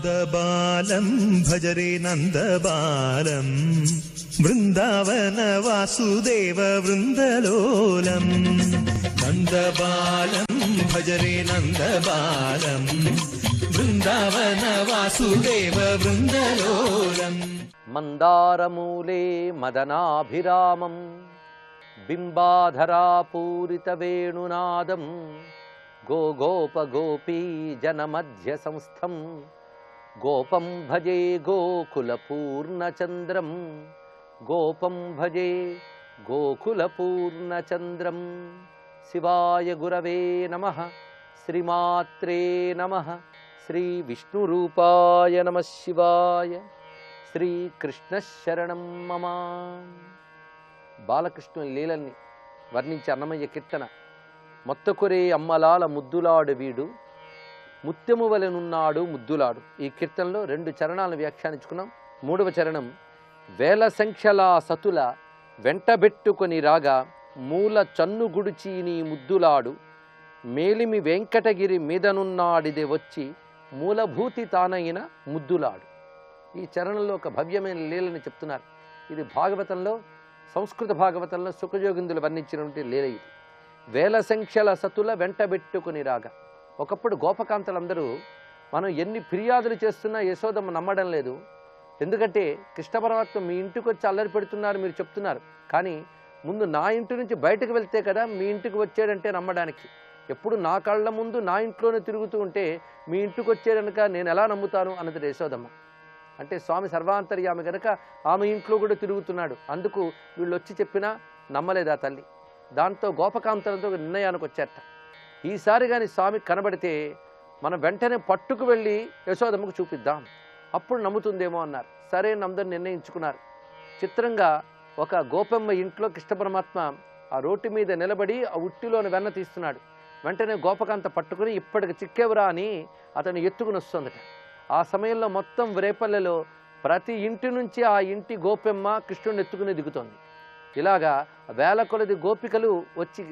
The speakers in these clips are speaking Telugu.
నందబాలం భజరే నందబాలం బృందావన వాసుదేవ వృందలోలం నందబాలం భజరే నందబాలం బృందావన వాసుదేవ వృందలోలం మందారమూలే మదనాభిరామం బింబాధరాపూరిత వేణునాదం గోగోప గోపీ జనమధ్య సంస్థం గోపం భజే గోకులపూర్ణచంద్రం గోపం భజే గోకులపూర్ణచంద్రం. శివాయ గురవే నమః. శ్రీమాత్రే నమః. శ్రీ విష్ణురూపాయ నమః శివాయ. శ్రీకృష్ణ శరణం మమ. బాలకృష్ణుని లీలల్ని వర్ణించే అన్నమయ్య కీర్తన. మొత్తకొరే అమ్మలాల ముద్దులాడు వీడు ముత్యము వలెనున్నాడు ముద్దులాడు. ఈ కీర్తనలో 2 చరణాలను వ్యాఖ్యానించుకున్నాం. 3వ చరణం వేల సంఖ్యల సతుల వెంటబెట్టుకొని రాగా మూల చన్ను గుడిచి నీ ముద్దులాడు మేలిమి వెంకటగిరి మీదనున్నాడిదే వచ్చి మూలభూతి తానైన ముద్దులాడు. ఈ చరణంలో ఒక భవ్యమైన లీలని చెప్తున్నారు. ఇది భాగవతంలో, సంస్కృత భాగవతంలో సుఖయోగిందులు వర్ణించినటువంటి లీల ఇది. వేల సంఖ్యల సతుల వెంటబెట్టుకుని రాగా. ఒకప్పుడు గోపకాంతలందరూ మనం ఎన్ని ఫిర్యాదులు చేస్తున్నా యశోదమ్మ నమ్మడం లేదు. ఎందుకంటే కృష్ణ పరమాత్మ మీ ఇంటికి వచ్చి అల్లరి పెడుతున్నారు మీరు చెప్తున్నారు, కానీ ముందు నా ఇంటి నుంచి బయటకు వెళ్తే కదా మీ ఇంటికి వచ్చాడంటే నమ్మడానికి. ఎప్పుడు నా కళ్ళ ముందు నా ఇంట్లోనే తిరుగుతూ ఉంటే మీ ఇంటికి వచ్చాడనక నేను ఎలా నమ్ముతాను అన్నది యశోదమ్మ. అంటే స్వామి సర్వాంతర్యామి కనుక ఆమె ఇంట్లో కూడా తిరుగుతున్నాడు, అందుకు వీళ్ళు వచ్చి చెప్పినా నమ్మలేదా తల్లి. దాంతో గోపకాంతలతో నిర్ణయానికి వచ్చారట, ఈసారి కానీ స్వామి కనబడితే మనం వెంటనే పట్టుకు వెళ్ళి యశోదమ్మకు చూపిద్దాం, అప్పుడు నమ్ముతుందేమో అన్నారు. సరే నమ్మదని నిర్ణయించుకున్నారు. చిత్రంగా ఒక గోపమ్మ ఇంట్లో కృష్ణ పరమాత్మ ఆ రోటి మీద నిలబడి ఆ ఉట్టిలోని వెన్న తీస్తున్నాడు. వెంటనే గోపకాంత పట్టుకుని ఇప్పటికి చిక్కేవరా అని అతను ఎత్తుకుని వస్తుందట. ఆ సమయంలో మొత్తం రేపల్లెలో ప్రతి ఇంటి నుంచి ఆ ఇంటి గోపెమ్మ కృష్ణుడిని ఎత్తుకుని దిగుతోంది. ఇలాగా వేల కొలది గోపికలు వచ్చి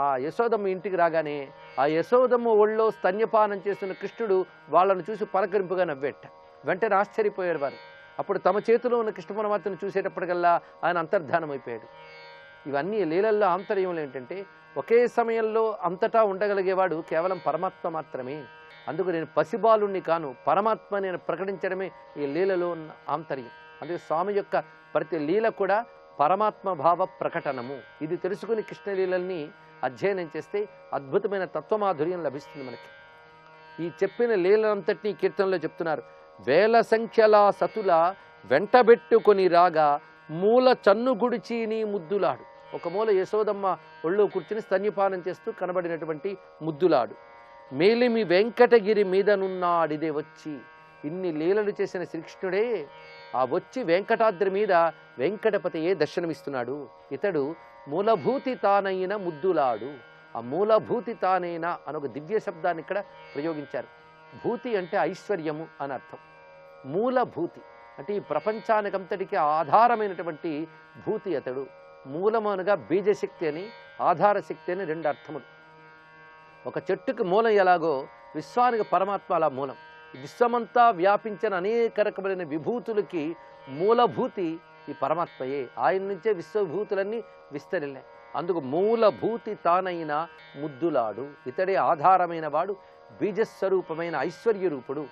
ఆ యశోదమ్మ ఇంటికి రాగానే ఆ యశోదమ్మ ఒళ్ళో స్తన్యపానం చేస్తున్న కృష్ణుడు వాళ్ళను చూసి పలకరింపుగా నవ్వేట. వెంటనే ఆశ్చర్యపోయారు వారు. అప్పుడు తమ చేతిలో ఉన్న కృష్ణ పరమాత్మను చూసేటప్పటికల్లా ఆయన అంతర్ధానం అయిపోయాడు. ఇవన్నీ లీలల్లో ఆంతర్యములు ఏంటంటే ఒకే సమయంలో అంతటా ఉండగలిగేవాడు కేవలం పరమాత్మ మాత్రమే. అందుకు నేను పసిబాలుణ్ణి కాను, పరమాత్మ నేను ప్రకటించడమే ఈ లీలలో ఉన్న ఆంతర్యం. అందుకే స్వామి యొక్క ప్రతి లీల కూడా పరమాత్మ భావ ప్రకటనము. ఇది తెలుసుకుని కృష్ణలీలల్ని అధ్యయనం చేస్తే అద్భుతమైన తత్వమాధుర్యం లభిస్తుంది మనకి. ఈ చెప్పిన లీలంతటినీ కీర్తనలో చెప్తున్నారు. వేల సంఖ్యల సతుల వెంటబెట్టుకొని రాగా మూల చన్ను గుడిచి నీ ముద్దులాడు. ఒక మూల యశోదమ్మ ఒళ్ళో కూర్చుని స్తన్యపానం చేస్తూ కనబడినటువంటి ముద్దులాడు మేలిమి వెంకటగిరి మీదనున్నాడిదే వచ్చి. ఇన్ని లీలలు చేసిన శ్రీకృష్ణుడే ఆ వచ్చి వెంకటాద్రి మీద వెంకటపతియే దర్శనమిస్తున్నాడు. ఇతడు మూలభూతి తానైన ముద్దులాడు. ఆ మూలభూతి తానైన అనొక దివ్య శబ్దాన్ని ఇక్కడ ప్రయోగించారు. భూతి అంటే ఐశ్వర్యము అని అర్థం. మూలభూతి అంటే ఈ ప్రపంచానికంతటికి ఆధారమైనటువంటి భూతి అతడు. మూలము అనగా బీజశక్తి అని, ఆధారశక్తి అని 2 అర్థములు. ఒక చెట్టుకి మూలం ఎలాగో విశ్వానికి పరమాత్మ అలా మూలం. విశ్వమంతా వ్యాపించిన అనేక రకమైన విభూతులకి మూలభూతి ఈ పరమాత్మయే. ఆయన నుంచే విశ్వభూతులన్నీ విస్తరిల్లాయి. అందుకు మూలభూతి తానైన ముద్దులాడు. ఇతడే ఆధారమైన వాడు, బీజస్వరూపమైన ఐశ్వర్య రూపుడు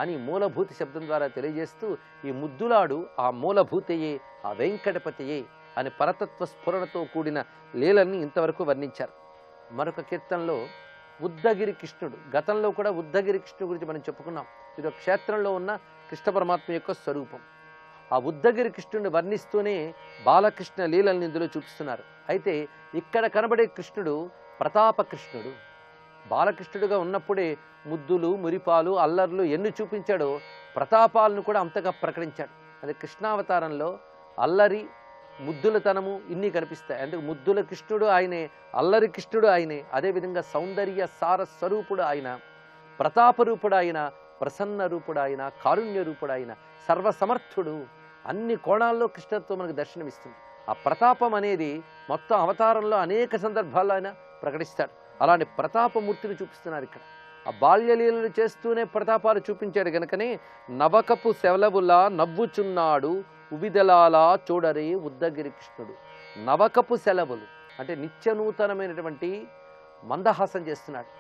అని మూలభూతి శబ్దం ద్వారా తెలియజేస్తూ ఈ ముద్దులాడు ఆ మూలభూతయే, ఆ వెంకటపతియే అని పరతత్వ స్ఫురణతో కూడిన లీలల్ని ఇంతవరకు వర్ణించారు. మరొక కీర్తనలో ఉద్దగిరి కృష్ణుడు, గతంలో కూడా ఉద్దగిరి కృష్ణుడు గురించి మనం చెప్పుకున్నాం. ఇది ఒక క్షేత్రంలో ఉన్న కృష్ణ పరమాత్మ యొక్క స్వరూపం. ఆ ఉద్దగిరి కృష్ణుడిని వర్ణిస్తూనే బాలకృష్ణ లీలల్ని ఇందులో చూపిస్తున్నారు. అయితే ఇక్కడ కనబడే కృష్ణుడు ప్రతాపకృష్ణుడు. బాలకృష్ణుడుగా ఉన్నప్పుడే ముద్దులు, మురిపాలు, అల్లర్లు ఎన్ని చూపించాడో ప్రతాపాలను కూడా అంతగా ప్రకటించాడు. అది కృష్ణావతారంలో అల్లరి, ముద్దులతనము ఇన్ని కనిపిస్తాయి. అందుకు ముద్దుల కృష్ణుడు ఆయనే, అల్లరి కృష్ణుడు ఆయనే, అదేవిధంగా సౌందర్య సార స్వరూపుడు ఆయన, ప్రతాపరూపుడు ఆయన, ప్రసన్న రూపుడు ఆయన, కారుణ్య రూపుడు ఆయన, సర్వసమర్థుడు. అన్ని కోణాల్లో కృష్ణత్వం మనకు దర్శనమిస్తుంది. ఆ ప్రతాపం అనేది మొత్తం అవతారంలో అనేక సందర్భాల్లో ఆయన ప్రకటిస్తాడు. అలాంటి ప్రతాపమూర్తిని చూపిస్తున్నారు ఇక్కడ. ఆ బాల్యలీలలు చేస్తూనే ప్రతాపాలు చూపించాడు గనుకనే నవకపు సెలవులా నవ్వుచున్నాడు ఉవిదలాలా చూడరే ఉద్దగిరి కృష్ణుడు. నవకపు సెలవులు అంటే నిత్యనూతనమైనటువంటి మందహాసం చేస్తున్నాడు.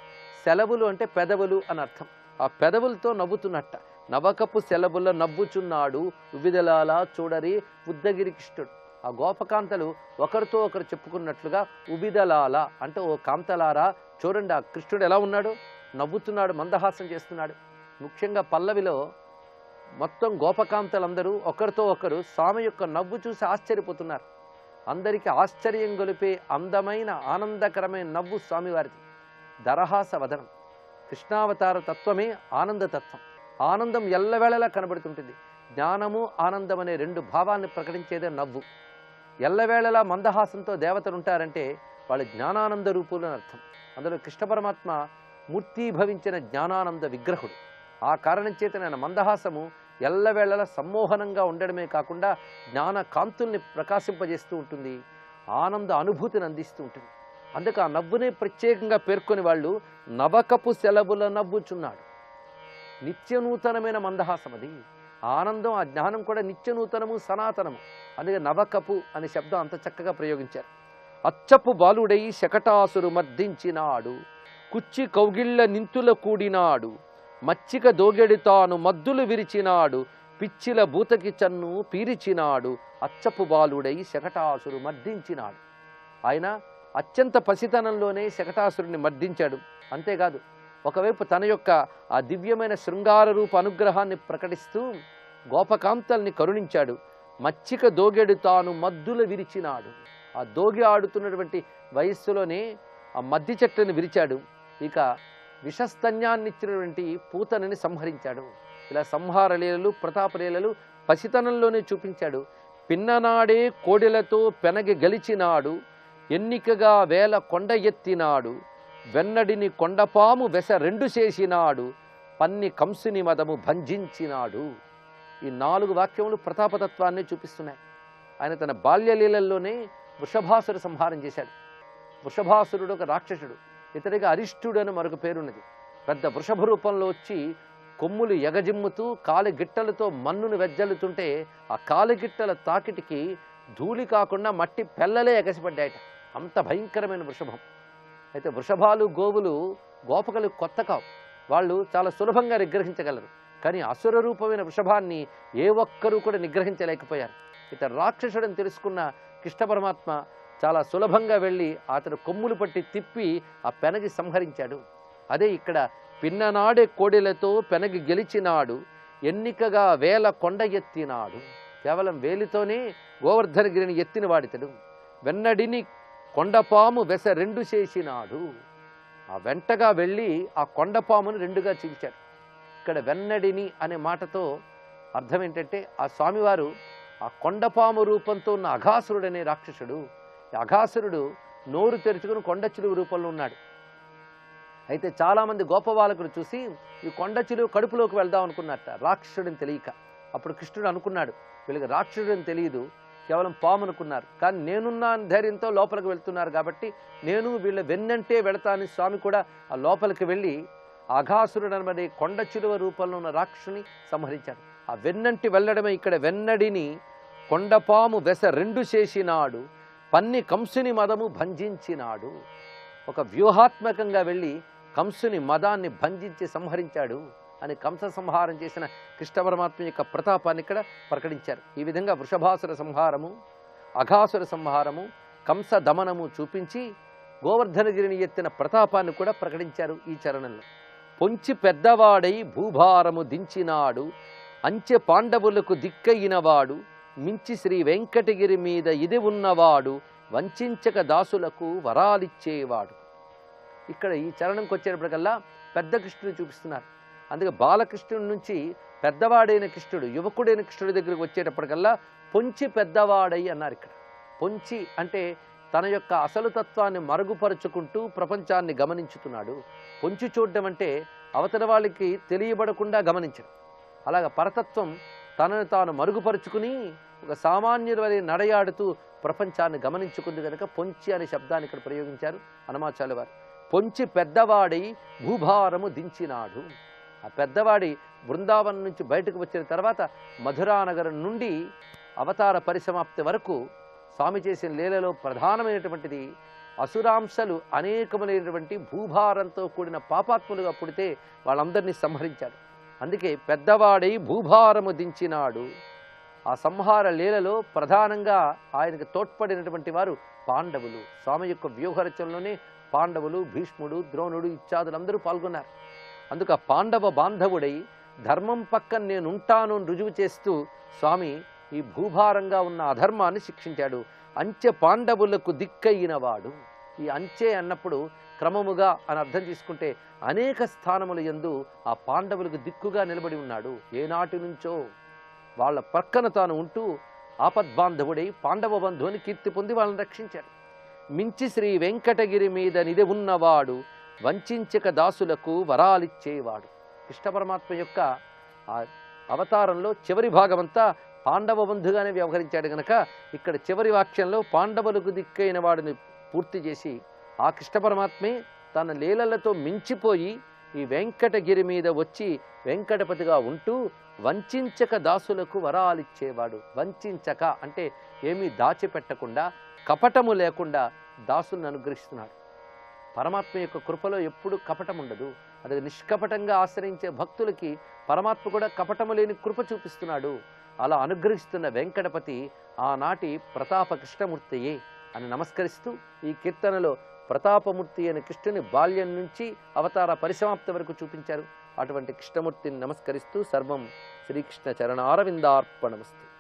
సెలవులు అంటే పెదవులు అని అర్థం. ఆ పెదవులతో నవ్వుతున్నట్ట. నవకపు సెలవుల నవ్వుచున్నాడు ఉవిదలాలా చూడరి ఉద్దగిరి కృష్ణుడు. ఆ గోపకాంతలు ఒకరితో ఒకరు చెప్పుకున్నట్లుగా ఉవిదలాల అంటే ఓ కాంతలారా చూడండి ఆ కృష్ణుడు ఎలా ఉన్నాడు, నవ్వుతున్నాడు, మందహాసం చేస్తున్నాడు. ముఖ్యంగా పల్లవిలో మొత్తం గోపకాంతలందరూ ఒకరితో ఒకరు స్వామి యొక్క నవ్వు చూసి ఆశ్చర్యపోతున్నారు. అందరికీ ఆశ్చర్యం గొలిపే అందమైన ఆనందకరమైన నవ్వు స్వామివారిది. దరహాస వదనం. కృష్ణావతార తత్వమే ఆనందతత్వం. ఆనందం ఎల్లవేళలా కనబడుతుంటుంది. జ్ఞానము ఆనందం అనే రెండు భావాన్ని ప్రకటించేదే నవ్వు. ఎల్లవేళలా మందహాసంతో దేవతలు ఉంటారంటే వాళ్ళు జ్ఞానానంద రూపులు అని అర్థం. అందులో కృష్ణ పరమాత్మ మూర్తీభవించిన జ్ఞానానంద విగ్రహుడు. ఆ కారణం చేత నేను మందహాసము ఎల్లవేళలా సమ్మోహనంగా ఉండడమే కాకుండా జ్ఞాన కాంతుల్ని ప్రకాశింపజేస్తూ ఉంటుంది, ఆనంద అనుభూతిని అందిస్తూ ఉంటుంది. అందుకే ఆ నవ్వునే ప్రత్యేకంగా పేర్కొని వాళ్ళు నవకపు సెలవుల నవ్వుచున్నాడు. నిత్యనూతనమైన మందహాసం అది. ఆనందం ఆ జ్ఞానం కూడా నిత్యనూతనము సనాతనము. అందుకే నవకపు అనే శబ్దం అంత చక్కగా ప్రయోగించారు. అచ్చపు బాలుడై శకటాసురు మర్దించినాడు, కుచ్చి కౌగిళ్ళ నింతుల కూడినాడు, మచ్చిక దోగెడి తాను మద్దులు విరిచినాడు, పిచ్చిల బూతకి చన్ను పీరిచినాడు, అచ్చపు బాలుడై శకటాసురు మర్దించినాడు. ఆయన అత్యంత పసితనంలోనే శకటాసురుని మర్దించాడు. అంతేకాదు ఒకవైపు తన యొక్క ఆ దివ్యమైన శృంగార రూప అనుగ్రహాన్ని ప్రకటిస్తూ గోపకాంతల్ని కరుణించాడు. మచ్చిక దోగెడు తాను మద్దులు విరిచినాడు. ఆ దోగి ఆడుతున్నటువంటి వయస్సులోనే ఆ మద్ది చెట్లను విరిచాడు. ఇక విషస్తన్యాన్నిచ్చినటువంటి పూతనని సంహరించాడు. ఇలా సంహార లీలలు ప్రతాపలీలలు పసితనంలోనే చూపించాడు. పిన్ననాడే కోడెలతో పెనగి గలిచినాడు, ఎన్నికగా వేల కొండ ఎత్తినాడు, వెన్నడిని కొండపాము వెస రెండు చేసినాడు, పన్ని కంసుని మదము భంజించినాడు. ఈ 4 వాక్యములు ప్రతాపతత్వాన్ని చూపిస్తున్నాయి. ఆయన తన బాల్యలీలల్లోనే వృషభాసుర సంహారం చేశాడు. వృషభాసురుడు ఒక రాక్షసుడు. ఇతడిగా అరిష్టుడు అని మరొక పేరున్నది. పెద్ద వృషభ రూపంలో వచ్చి కొమ్ములు ఎగజిమ్ముతూ కాలి గిట్టలతో మన్నును వెజ్జల్లుతుంటే ఆ కాలిగిట్టల తాకిటికి ధూళి కాకుండా మట్టి పెల్లలే ఎగసిపడ్డాయట. అంత భయంకరమైన వృషభం. అయితే వృషభాలు గోవులు గోపకలు కొత్త కావు, వాళ్ళు చాలా సులభంగా నిగ్రహించగలరు. కానీ అసుర రూపమైన వృషభాన్ని ఏ ఒక్కరూ కూడా నిగ్రహించలేకపోయారు. ఇతను రాక్షసుడని తెలుసుకున్న కృష్ణ పరమాత్మ చాలా సులభంగా వెళ్ళి అతను కొమ్ములు పట్టి తిప్పి ఆ పెనగి సంహరించాడు. అదే ఇక్కడ పిన్ననాడే కోడెలతో పెనగి గెలిచినాడు, ఎన్నికగా వేల కొండ ఎత్తినాడు. కేవలం వేలితోనే గోవర్ధనగిరిని ఎత్తిన వాడితడు. వెన్నడిని కొండపాము వెస రెండు చేసినాడు. ఆ వెంటగా వెళ్ళి ఆ కొండపామును రెండుగా చీల్చాడు. ఇక్కడ వెన్నడిని అనే మాటతో అర్థం ఏంటంటే ఆ స్వామివారు ఆ కొండపాము రూపంతో ఉన్న అఘాసురుడు అనే రాక్షసుడు. ఈ అఘాసురుడు నోరు తెరుచుకుని కొండ చిలువ రూపంలో ఉన్నాడు. అయితే చాలామంది గోపబాలకులు చూసి ఈ కొండ చిలువ కడుపులోకి వెళ్దాం అనుకున్నట్ట, రాక్షసుడిని తెలియక. అప్పుడు కృష్ణుడు అనుకున్నాడు, వీళ్ళకి రాక్షసుడిని తెలియదు, కేవలం పాము అనుకున్నారు. కానీ నేనున్న ధైర్యంతో లోపలికి వెళ్తున్నారు కాబట్టి నేను వీళ్ళ వెన్నంటే వెళతానని స్వామి కూడా ఆ లోపలికి వెళ్ళి అఘాసురుడు అనబడే కొండ చిలువ రూపంలో ఉన్న రాక్షసుని సంహరించాడు. ఆ వెన్నంటి వెళ్ళడమే ఇక్కడ వెన్నడిని కొండపాము వెస రెండు చేసినాడు, పన్ని కంసుని మదము భంజించినాడు. ఒక వ్యూహాత్మకంగా వెళ్ళి కంసుని మదాన్ని భంజించి సంహరించాడు అని కంస సంహారం చేసిన కృష్ణ పరమాత్మ యొక్క ప్రతాపాన్ని ఇక్కడ ప్రకటించారు. ఈ విధంగా వృషభాసుర సంహారము, అఘాసుర సంహారము, కంస దమనము చూపించి గోవర్ధనగిరిని ఎత్తిన ప్రతాపాన్ని కూడా ప్రకటించారు ఈ చరణంలో. పొంచి పెద్దవాడై భూభారము దించినాడు, అంచె పాండవులకు దిక్కయినవాడు, మించి శ్రీ వెంకటగిరి మీద ఇది ఉన్నవాడు, వంచక దాసులకు వరాలిచ్చేవాడు. ఇక్కడ ఈ చరణంకి వచ్చేటప్పటికల్లా పెద్ద కృష్ణుని చూపిస్తున్నారు. అందుకే బాలకృష్ణుడి నుంచి పెద్దవాడైన కృష్ణుడు, యువకుడైన కృష్ణుడి దగ్గరికి వచ్చేటప్పటికల్లా పొంచి పెద్దవాడై అన్నారు. ఇక్కడ పొంచి అంటే తన యొక్క అసలు తత్వాన్ని మరుగుపరుచుకుంటూ ప్రపంచాన్ని గమనించుతున్నాడు. పొంచి చూడడం అంటే అవతల వాళ్ళకి తెలియబడకుండా గమనించడం. అలాగ పరతత్వం తనను తాను మరుగుపరుచుకుని ఒక సామాన్యుల వలె నడయాడుతూ ప్రపంచాన్ని గమనించుకుంది కనుక పొంచి అనే శబ్దాన్ని ఇక్కడ ప్రయోగించారు హనుమాచార్య వారు. పొంచి పెద్దవాడై భూభారము దించినాడు. ఆ పెద్దవాడి బృందావనం నుంచి బయటకు వచ్చిన తర్వాత మధురానగరం నుండి అవతార పరిసమాప్తి వరకు స్వామి చేసిన లీలలో ప్రధానమైనటువంటిది అసురాంశలు అనేకములైనటువంటి భూభారంతో కూడిన పాపాత్ములుగా పుడితే వాళ్ళందరినీ సంహరించాడు. అందుకే పెద్దవాడై భూభారము దించినాడు. ఆ సంహార లీలలో ప్రధానంగా ఆయనకు తోడ్పడినటువంటి వారు పాండవులు. స్వామి యొక్క వ్యూహరచనలోనే పాండవులు, భీష్ముడు, ద్రోణుడు ఇత్యాదులందరూ పాల్గొన్నారు. అందుకు ఆ పాండవ బాంధవుడై ధర్మం పక్కన నేనుంటాను అని రుజువు చేస్తూ స్వామి ఈ భూభారంగా ఉన్న అధర్మాన్ని శిక్షించాడు. అంచె పాండవులకు దిక్కయినవాడు. ఈ అంచె అన్నప్పుడు క్రమముగా అని అర్థం చేసుకుంటే అనేక స్థానముల యందు ఆ పాండవులకు దిక్కుగా నిలబడి ఉన్నాడు. ఏనాటి నుంచో వాళ్ళ పక్కన తాను ఉంటూ ఆపద్బాంధవుడై పాండవ బంధువుని కీర్తి పొంది వాళ్ళని రక్షించాడు. మించి శ్రీ వెంకటగిరి మీద నిధి ఉన్నవాడు, వంచక దాసులకు వరాలిచ్చేవాడు. కృష్ణ పరమాత్మ యొక్క ఆ అవతారంలో చివరి భాగమంతా పాండవ బంధుగానే వ్యవహరించాడు గనక ఇక్కడ చివరి వాక్యంలో పాండవులకు దిక్కైన వాడిని పూర్తి చేసి ఆ కృష్ణ పరమాత్మే తన లీలలతో మించిపోయి ఈ వెంకటగిరి మీద వచ్చి వెంకటపతిగా ఉంటూ వంచక దాసులకు వరాలిచ్చేవాడు. వంచక అంటే ఏమీ దాచిపెట్టకుండా, కపటము లేకుండా దాసులను అనుగ్రహిస్తున్నాడు. పరమాత్మ యొక్క కృపలో ఎప్పుడు కపటం ఉండదు. అది నిష్కపటంగా ఆశ్రయించే భక్తులకి పరమాత్మ కూడా కపటము లేని కృప చూపిస్తున్నాడు. అలా అనుగ్రహిస్తున్న వెంకటపతి ఆనాటి ప్రతాప కృష్ణమూర్తియే అని నమస్కరిస్తూ ఈ కీర్తనలో ప్రతాపమూర్తి అనే కృష్ణుని బాల్యం నుంచి అవతార పరిసమాప్తి వరకు చూపించారు. అటువంటి కృష్ణమూర్తిని నమస్కరిస్తూ సర్వం శ్రీకృష్ణ చరణారవిందార్పణమస్తు.